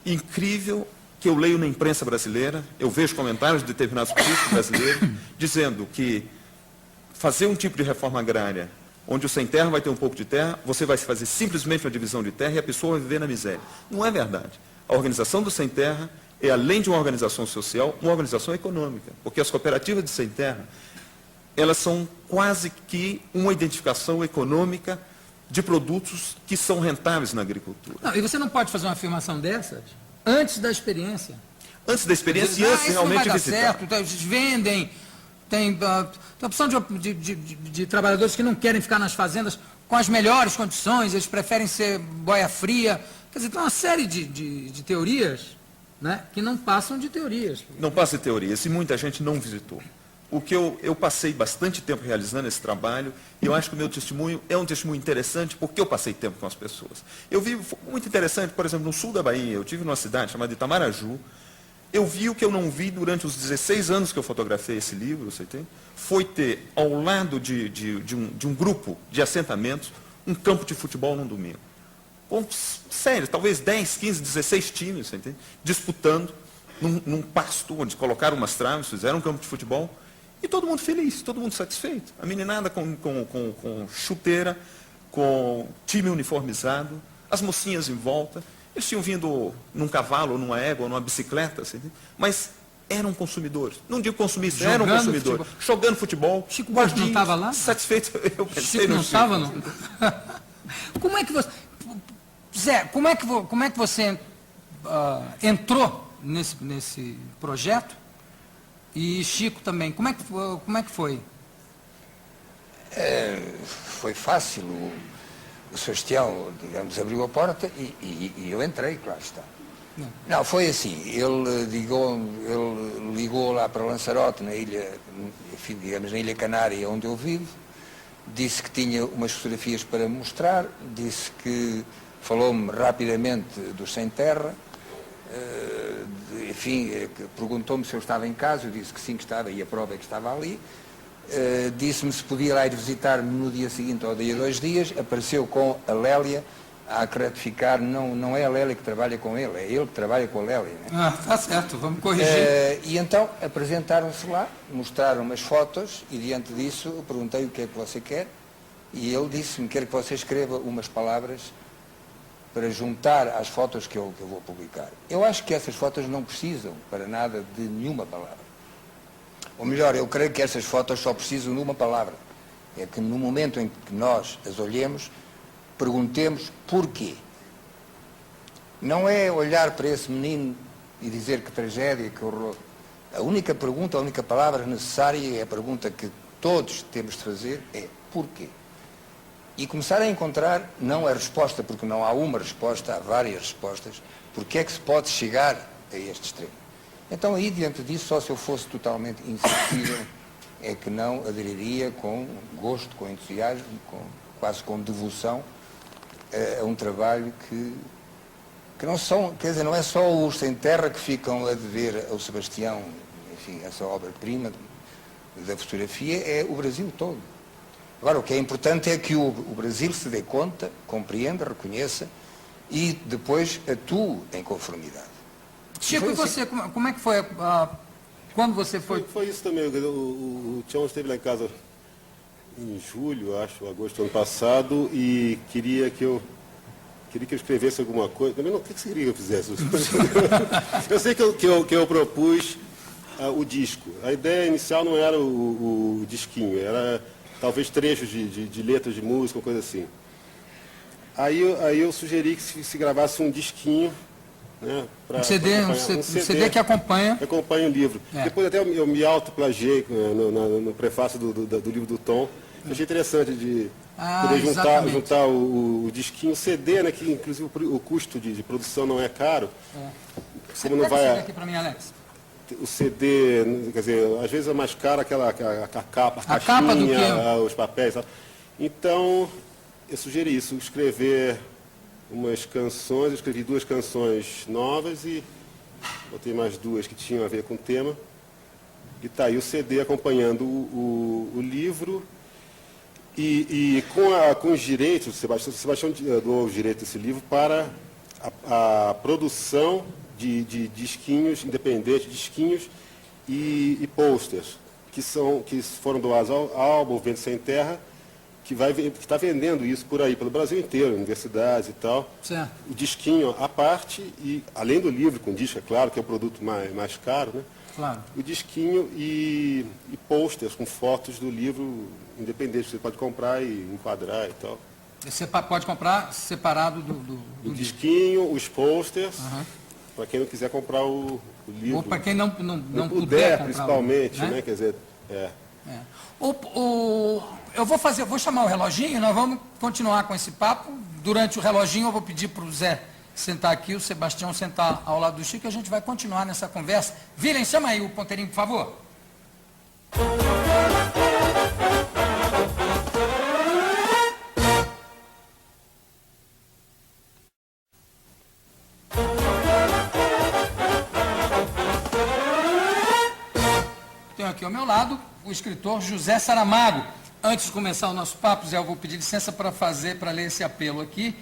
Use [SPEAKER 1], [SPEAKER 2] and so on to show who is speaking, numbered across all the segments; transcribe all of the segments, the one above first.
[SPEAKER 1] incrível que eu leio na imprensa brasileira, eu vejo comentários de determinados políticos brasileiros dizendo que fazer um tipo de reforma agrária onde o sem terra vai ter um pouco de terra, você vai fazer simplesmente uma divisão de terra e a pessoa vai viver na miséria. Não é verdade. A organização do sem terra é, além de uma organização social, uma organização econômica, porque as cooperativas de sem terra, elas são quase que uma identificação econômica de produtos que são rentáveis na agricultura.
[SPEAKER 2] Não, e você não pode fazer uma afirmação dessas antes da experiência.
[SPEAKER 1] Antes da experiência e antes realmente de visitar.
[SPEAKER 2] Certo, então, eles vendem, tem a opção de trabalhadores que não querem ficar nas fazendas com as melhores condições, eles preferem ser boia fria. Quer dizer, tem uma série de teorias, né, que não passam de teorias.
[SPEAKER 1] Não passa de teorias, e muita gente não visitou. O que eu passei bastante tempo realizando esse trabalho, e eu acho que o meu testemunho é um testemunho interessante, porque eu passei tempo com as pessoas. Eu vi muito interessante, por exemplo, no sul da Bahia, eu tive numa cidade chamada Itamaraju, eu vi o que eu não vi durante os 16 anos que eu fotografei esse livro, você tem? Foi ter, ao lado de um grupo de assentamentos, um campo de futebol num domingo. Com, sério, talvez 10, 15, 16 times, você entende? Disputando num pasto, onde colocaram umas traves, fizeram um campo de futebol, e todo mundo feliz, todo mundo satisfeito. A meninada com chuteira, com time uniformizado, as mocinhas em volta. Eles tinham vindo num cavalo, numa égua, numa bicicleta, assim, mas eram consumidores. Não digo consumistas, eram consumidores. Jogando futebol.
[SPEAKER 2] Chico Buarque não estava lá?
[SPEAKER 1] Satisfeito, eu pensei
[SPEAKER 2] Chico
[SPEAKER 1] no
[SPEAKER 2] não estava, não? Como é que você... Zé, como é que você entrou nesse projeto? E Chico também. Como é que foi?
[SPEAKER 3] Foi fácil. O Sebastião, digamos, abriu a porta e eu entrei, claro está. Não, foi assim. Ele ligou lá para Lanzarote, na ilha, enfim, digamos, na Ilha Canária, onde eu vivo. Disse que tinha umas fotografias para mostrar. Disse que falou-me rapidamente do Sem Terra. Enfim, perguntou-me se eu estava em casa, eu disse que sim, que estava, e a prova é que estava ali. Disse-me se podia lá ir visitar-me no dia seguinte ou dia 2 dias. Apareceu com a Lélia a retificar, não é a Lélia que trabalha com ele, é ele que trabalha com a Lélia. Né?
[SPEAKER 2] Está certo, vamos corrigir.
[SPEAKER 3] E então apresentaram-se lá, mostraram umas fotos, e diante disso eu perguntei o que é que você quer, e ele disse-me que quer que você escreva umas palavras para juntar às fotos que eu vou publicar. Eu acho que essas fotos não precisam para nada de nenhuma palavra. Ou melhor, eu creio que essas fotos só precisam de uma palavra. É que no momento em que nós as olhemos, perguntemos porquê. Não é olhar para esse menino e dizer que tragédia, que horror. A única pergunta, a única palavra necessária, é a pergunta que todos temos de fazer, é porquê. E começar a encontrar, não a resposta, porque não há uma resposta, há várias respostas, porque é que se pode chegar a este extremo. Então aí, diante disso, só se eu fosse totalmente insensível, é que não aderiria com gosto, com entusiasmo, quase com devoção, a um trabalho que não são, quer dizer, não é só os Sem Terra que ficam a dever ao Sebastião, enfim, essa obra-prima da fotografia, é o Brasil todo. Agora, o que é importante é que o Brasil se dê conta, compreenda, reconheça e depois atue em conformidade.
[SPEAKER 2] Chico, e você, como é que foi quando você foi?
[SPEAKER 4] Foi isso também. O Tião esteve lá em casa em julho, acho, agosto do ano passado, e queria que eu escrevesse alguma coisa. Também não, o que você queria que eu fizesse? Eu sei que eu propus o disco. A ideia inicial não era o disquinho, era talvez trechos de letras de música, uma coisa assim. Aí eu sugeri que se gravasse um disquinho, né,
[SPEAKER 2] um CD que acompanha.
[SPEAKER 4] Que acompanha o livro. Depois até eu me autoplagiei no prefácio do livro do Tom. Eu achei interessante de poder juntar o disquinho CD, né, que inclusive o custo de produção não é caro.
[SPEAKER 2] Como não vai aqui para mim, Alex?
[SPEAKER 4] O CD, quer dizer, às vezes é mais caro a capa, a caixinha,
[SPEAKER 2] capa do quê?
[SPEAKER 4] Os papéis. Então, eu sugeri isso, escrever umas canções, eu escrevi 2 canções novas e botei mais 2 que tinham a ver com o tema. E tá aí o CD acompanhando o livro e com os direitos, o Sebastião doou os direitos desse livro para a produção de disquinhos independentes, disquinhos e posters, que foram doados ao Movimento Sem Terra, que está vendendo isso por aí, pelo Brasil inteiro, universidades e tal.
[SPEAKER 2] Certo.
[SPEAKER 4] O disquinho à parte, e além do livro com disco, é claro, que é o produto mais caro, né?
[SPEAKER 2] Claro.
[SPEAKER 4] O disquinho e posters com fotos do livro independente, você pode comprar e enquadrar e tal.
[SPEAKER 2] Você pode comprar separado do
[SPEAKER 4] O disquinho, os posters, para quem não quiser comprar o livro.
[SPEAKER 2] Ou para quem não
[SPEAKER 4] puder
[SPEAKER 2] comprar,
[SPEAKER 4] principalmente,
[SPEAKER 2] né?
[SPEAKER 4] né? Quer dizer,
[SPEAKER 2] Eu vou chamar o reloginho, nós vamos continuar com esse papo. Durante o reloginho eu vou pedir para o Zé sentar aqui, o Sebastião sentar ao lado do Chico, e a gente vai continuar nessa conversa. Virem, chama aí o ponteirinho, por favor. Tenho aqui ao meu lado o escritor José Saramago. Antes de começar o nosso papo, Zé, eu vou pedir licença para ler esse apelo aqui.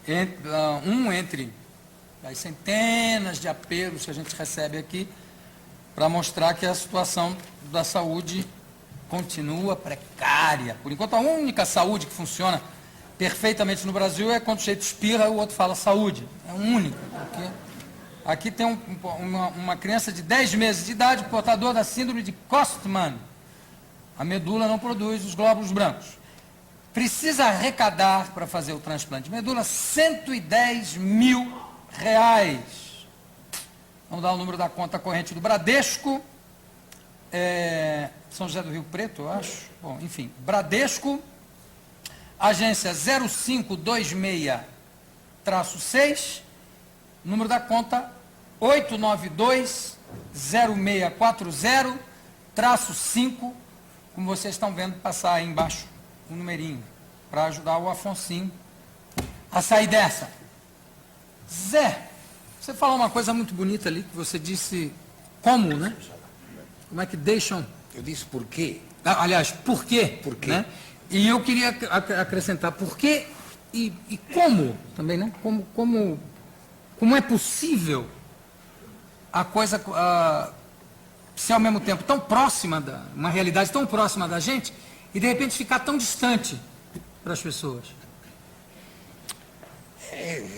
[SPEAKER 2] Entre as centenas de apelos que a gente recebe aqui, para mostrar que a situação da saúde continua precária. Por enquanto, a única saúde que funciona perfeitamente no Brasil é quando o sujeito espirra e o outro fala saúde. É o único. Porque aqui tem uma criança de 10 meses de idade, portador da síndrome de Costman. A medula não produz os glóbulos brancos. Precisa arrecadar para fazer o transplante de medula R$110 mil. Vamos dar o número da conta corrente do Bradesco. São José do Rio Preto, eu acho. Bom, enfim, Bradesco, agência 0526-6, número da conta 892-0640-5, como vocês estão vendo passar aí embaixo o numerinho, para ajudar o Afonsinho a sair dessa. Zé, você falou uma coisa muito bonita ali, que você disse como, né? Como é que deixam...
[SPEAKER 3] Eu disse por quê?
[SPEAKER 2] Aliás, por quê?
[SPEAKER 3] Por quê?
[SPEAKER 2] Né? E eu queria acrescentar por quê e como também, né? Como é possível a coisa ser ao mesmo tempo tão próxima, uma realidade tão próxima da gente, e de repente ficar tão distante para as pessoas?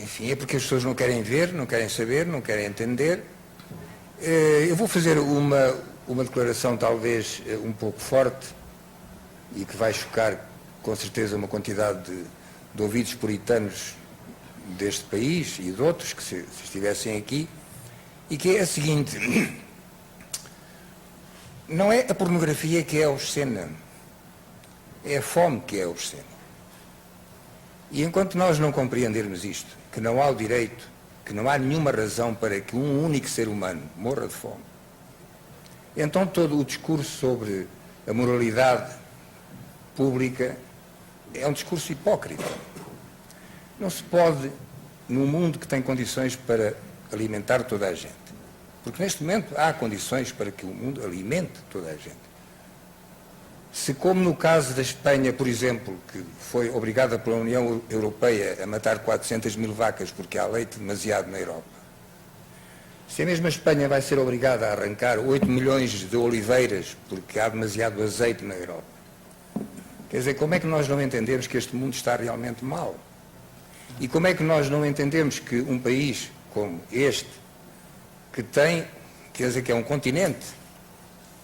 [SPEAKER 3] Enfim, é porque as pessoas não querem ver, não querem saber, não querem entender. Eu vou fazer uma declaração talvez um pouco forte e que vai chocar com certeza uma quantidade de ouvidos puritanos deste país e de outros que se estivessem aqui, e que é a seguinte: não é a pornografia que é obscena, é a fome que é obscena. E enquanto nós não compreendermos isto, que não há o direito, que não há nenhuma razão para que um único ser humano morra de fome, então todo o discurso sobre a moralidade pública é um discurso hipócrita. Não se pode, num mundo que tem condições para alimentar toda a gente, porque neste momento há condições para que o mundo alimente toda a gente. Se, como no caso da Espanha, por exemplo, que foi obrigada pela União Europeia a matar 400 mil vacas porque há leite demasiado na Europa, se a mesma Espanha vai ser obrigada a arrancar 8 milhões de oliveiras porque há demasiado azeite na Europa, quer dizer, como é que nós não entendemos que este mundo está realmente mal? E como é que nós não entendemos que um país como este, que tem, quer dizer, que é um continente,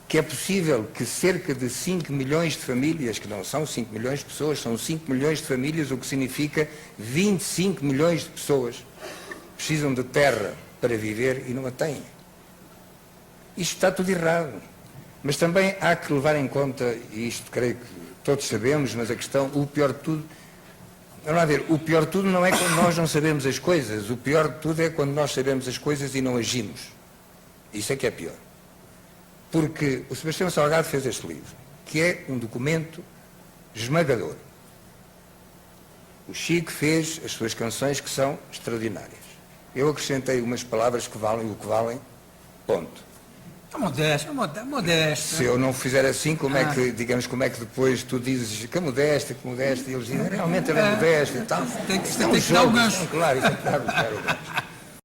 [SPEAKER 3] que é possível que cerca de 5 milhões de famílias, que não são 5 milhões de pessoas, são 5 milhões de famílias, o que significa 25 milhões de pessoas precisam de terra para viver e não a têm. Isto está tudo errado. Mas também há que levar em conta, e isto creio que todos sabemos, mas a questão, o pior de tudo, vamos lá ver, o pior de tudo não é quando nós não sabemos as coisas, o pior de tudo é quando nós sabemos as coisas e não agimos. Isso é que é pior. Porque o Sebastião Salgado fez este livro, que é um documento esmagador. O Chico fez as suas canções, que são extraordinárias. Eu acrescentei umas palavras que valem o que valem, ponto.
[SPEAKER 2] É modesto.
[SPEAKER 3] Se eu não fizer assim, como é que depois tu dizes que modesto, e eles dizem, realmente ele é modesto e tal.
[SPEAKER 2] Tem que
[SPEAKER 3] Isto é um
[SPEAKER 2] dar o
[SPEAKER 3] jogo,
[SPEAKER 2] gancho.
[SPEAKER 3] claro, isso é que dar o gancho.